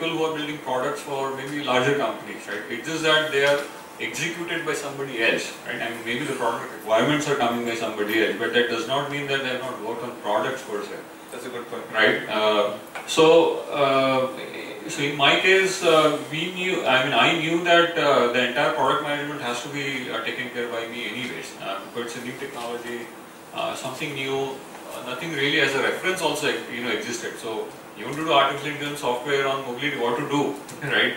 people who are building products for maybe larger companies, right? It's just that they are executed by somebody else, right? I mean, maybe the product requirements are coming by somebody else, but that does not mean that they have not worked on products per se. That's a good point. Right? So in my case, I knew that the entire product management has to be taken care by me anyways. But it's a new technology, something new, nothing really as a reference also existed. So you want to do artificial intelligence software on mobility, what to do, right?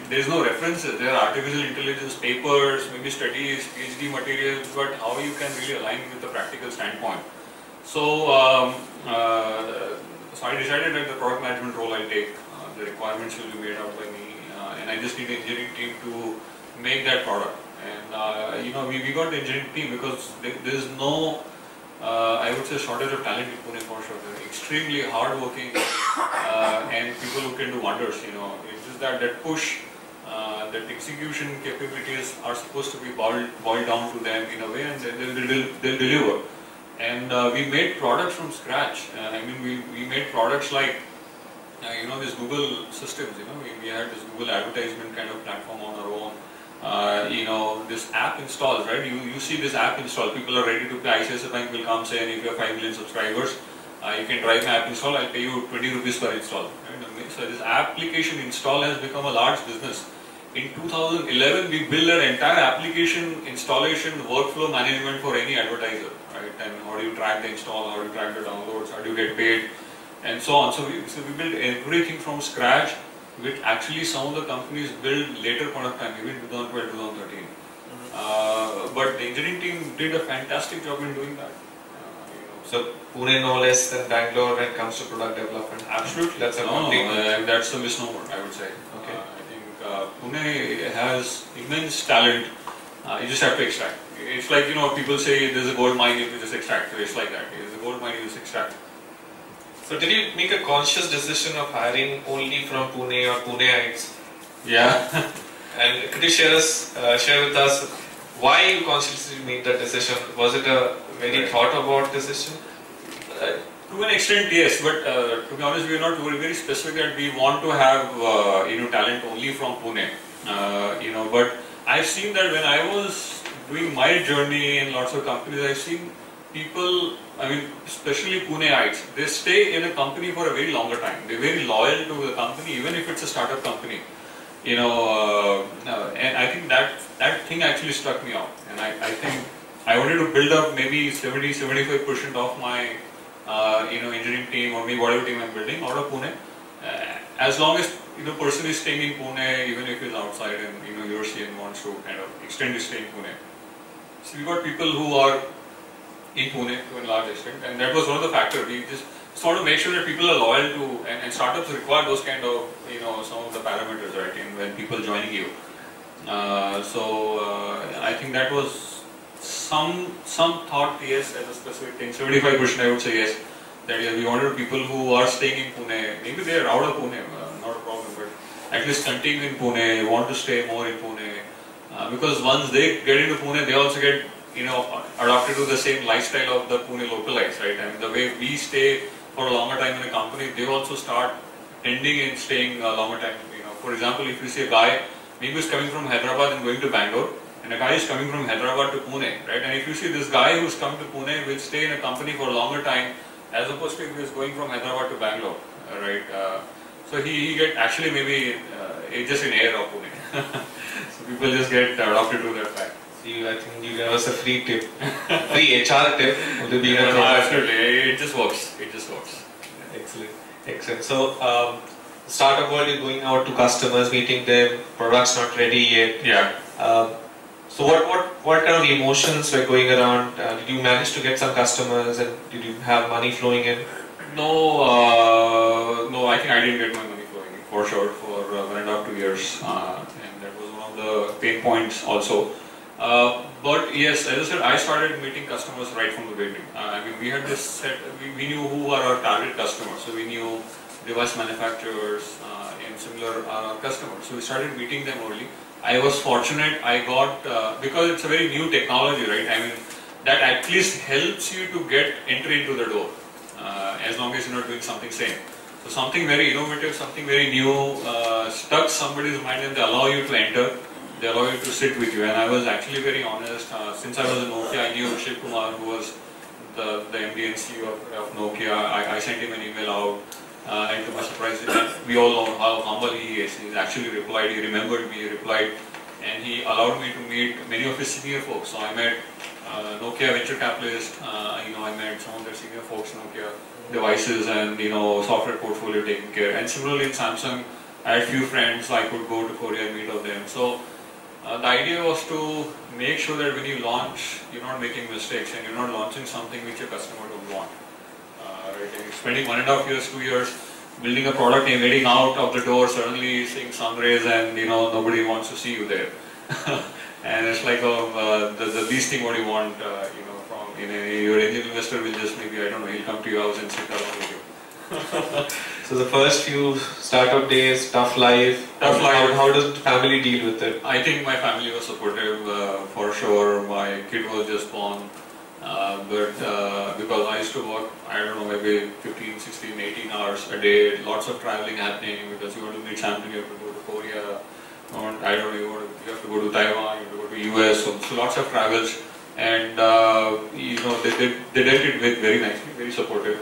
There's no references. There are artificial intelligence papers, maybe studies, PhD materials, but how you can really align with the practical standpoint. So, so I decided that the product management role I'll take. The requirements will be made out by me, and I just need the engineering team to make that product. And we got the engineering team because there is no, I would say, shortage of talent in Pune for sure. They're extremely hardworking and people who can do wonders. It's just that push, that execution capabilities are supposed to be boiled down to them in a way, and they'll deliver. And we made products from scratch. We made products like these Google systems. We had this Google advertisement kind of platform on our own. This app installs, right? You see this app install. People are ready to pay. ICICI Bank will come saying, if you have 5 million subscribers, you can drive my app install. I'll pay you 20 rupees per install. Right? So this application install has become a large business. In 2011, we built our entire application installation workflow management for any advertiser. Right? And how do you track the install? How do you track the downloads? How do you get paid? And so on. So we built everything from scratch, which actually some of the companies built later point of time, even 2012, 2013. But the engineering team did a fantastic job in doing that. So Pune no less than Bangalore when it comes to product development. Absolutely. That's a that's a misnomer, I would say. Okay. I think Pune has immense talent. You just have to extract. It's like, people say there's a gold mine, you just extract. It's like that. There's a gold mine, you just extract. So did you make a conscious decision of hiring only from Pune or Puneites? Yeah. And could you share with us why you consciously made that decision? Was it a very thought about decision? To an extent, yes. But to be honest, we are not very specific that we want to have talent only from Pune. But I've seen that when I was doing my journey in lots of companies, I've seen people, especially Puneites, they stay in a company for a very longer time. They're very loyal to the company, even if it's a startup company. And I think that thing actually struck me out. And I think I wanted to build up maybe 70-75% of my engineering team or maybe whatever team I'm building out of Pune. As long as person is staying in Pune, even if he's outside and your CN wants to kind of extend his stay in Pune. So we got people who are in Pune to a large extent, and that was one of the factors. We just want to make sure that people are loyal to, and startups require those kind of, some of the parameters, right, when people joining you. I think that was some thought, yes, as a specific thing. 75% I would say yes, that we wanted people who are staying in Pune, maybe they are out of Pune, not a problem, but at least continue in Pune, want to stay more in Pune, because once they get into Pune, they also get adopted to the same lifestyle of the Pune localites, right? The way we stay for a longer time in a company, they also start tending and staying a longer time. For example, if you see a guy, maybe he's coming from Hyderabad and going to Bangalore, and a guy is coming from Hyderabad to Pune, right? And if you see this guy who's come to Pune will stay in a company for a longer time, as opposed to if he's going from Hyderabad to Bangalore, right? So he get actually maybe just in air of Pune. So people just get adopted to that fact. I think you gave us a free tip, free HR tip. Absolutely, it just works. It just works. Excellent. So, startup world, you're going out to customers, meeting them. Products not ready yet. Yeah. So, what kind of emotions were going around? Did you manage to get some customers, and did you have money flowing in? No. I think I didn't get my money flowing in for sure for 1.5 to 2 years, and that was one of the pain points also. But yes, as I said, I started meeting customers right from the beginning. We had this set, we knew who are our target customers, so we knew device manufacturers and similar customers. So we started meeting them early. I was fortunate, I got, because it's a very new technology, right? That at least helps you to get entry into the door, as long as you're not doing something same. So something very innovative, something very new, stuck somebody's mind, and they allow you to enter. They allow you to sit with you. And I was actually very honest. Since I was in Nokia, I knew Shiv Kumar, who was the MD and CEO of Nokia. I sent him an email out. And to my surprise, we all know how humble he is. He actually replied, he remembered me, he replied, and he allowed me to meet many of his senior folks. So I met Nokia venture capitalist, I met some of their senior folks, Nokia devices and software portfolio taken care. And similarly in Samsung, I had few friends, I could go to Korea and meet of them. So the idea was to make sure that when you launch, you're not making mistakes and you're not launching something which your customer don't want. Right? And you're spending 1.5 years, 2 years building a product and getting out of the door, suddenly seeing sun rays and nobody wants to see you there. And it's like the least thing what you want, from your angel investor will just maybe, I don't know, he'll come to your house and sit around with you. So the first few startup days, tough life. How does the family deal with it? I think my family was supportive for sure. My kid was just born. But because I used to work, I don't know, maybe 15, 16, 18 hours a day, lots of traveling happening because you want to meet Samsung, you have to go to Korea, I don't know, you have to go to Taiwan, you have to go to US, so lots of travels, and they dealt it with very nicely, very supportive.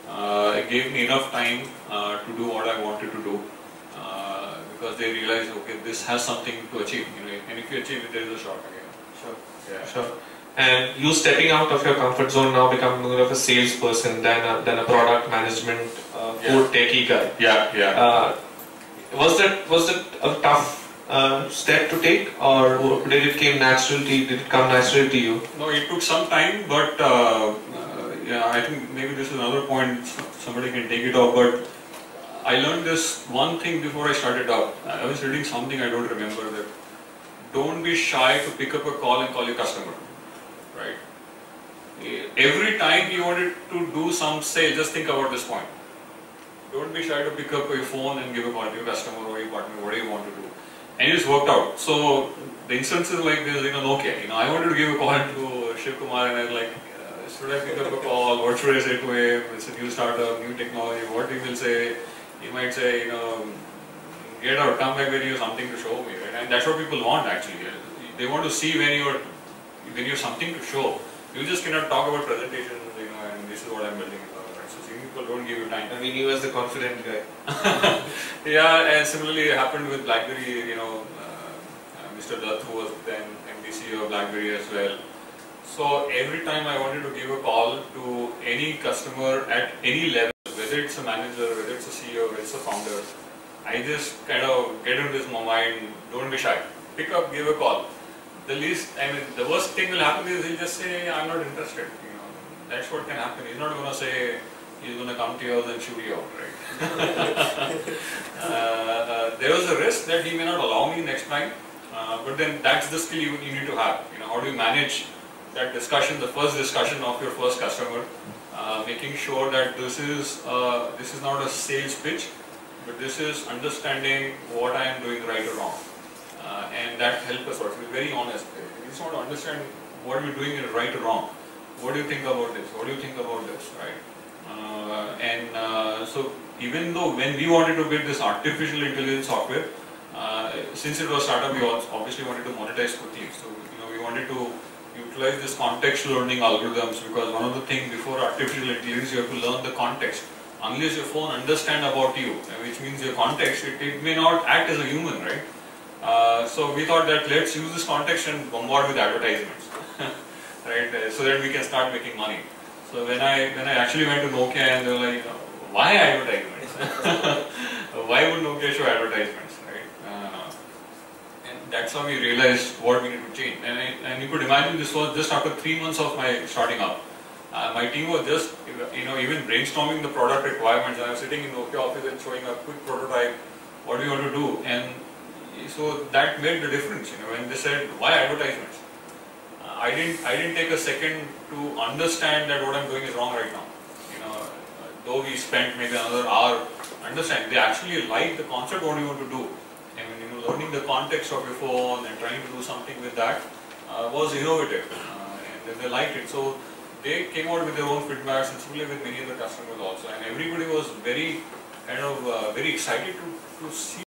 It gave me enough time to do what I wanted to do because they realized, okay, this has something to achieve, and if you achieve it, there is a shot again. Sure. Yeah. Sure. And you stepping out of your comfort zone now, become more of a salesperson than a product management core techie guy. Yeah. Was that a tough step to take, or did it come naturally to you? No, it took some time, but I think maybe this is another point. Somebody can take it off, but I learned this one thing before I started out. I was reading something, I don't remember, that don't be shy to pick up a call and call your customer. Right? Every time you wanted to do some sale, just think about this point. Don't be shy to pick up your phone and give a call to your customer or your partner, whatever you want to do. And it's worked out. So the instances like this, Nokia, I wanted to give a call to Shiv Kumar and I was like, should I pick up a call? What should I say to him? It's a new startup, new technology. What he will say? He might say, get out, come back when you have something to show me. Right? And that's what people want actually. They want to see when you have something to show. You just cannot talk about presentations, and this is what I'm building. Right? So some people don't give you time. I mean, you as the confident guy. Yeah, and similarly it happened with BlackBerry, Mr. Dutt, who was then MD CEO of BlackBerry as well. So every time I wanted to give a call to any customer at any level, whether it's a manager, whether it's a CEO, whether it's a founder, I just kind of get into this mind, don't be shy. Pick up, give a call. The worst thing will happen is he'll just say, I'm not interested. That's what can happen. He's not going to say, he's going to come to you and shoot you out, right? There was a risk that he may not allow me next time, but then that's the skill you need to have. How do you manage that discussion, the first discussion of your first customer, making sure that this is not a sales pitch, but this is understanding what I am doing right or wrong. And that helped us also be very honest. We just want to understand what we're doing is right or wrong. What do you think about this? What do you think about this? Right? So even though when we wanted to build this artificial intelligence software, since it was startup, we obviously wanted to monetize quickly. So we wanted to utilize this context learning algorithms, because one of the things before artificial intelligence, you have to learn the context. Unless your phone understands about you, which means your context, it may not act as a human, right? So we thought that let's use this context and bombard with advertisements, right? So that we can start making money. So when I actually went to Nokia and they were like, why advertisements? Why would Nokia show advertisements, right? And that's how we realized what we need to change. And you could imagine this was just after 3 months of my starting up. My team was just, even brainstorming the product requirements. I was sitting in Nokia office and showing a quick prototype. What do you want to do? And so that made the difference. When they said, why advertisements? I didn't take a second to understand that what I'm doing is wrong right now. Though we spent maybe another hour understanding, they actually like the concept what you want to do. And learning the context of your phone and trying to do something with that was innovative, and then they liked it. So they came out with their own feedbacks, and similarly with many other customers also. And everybody was very kind of very excited to see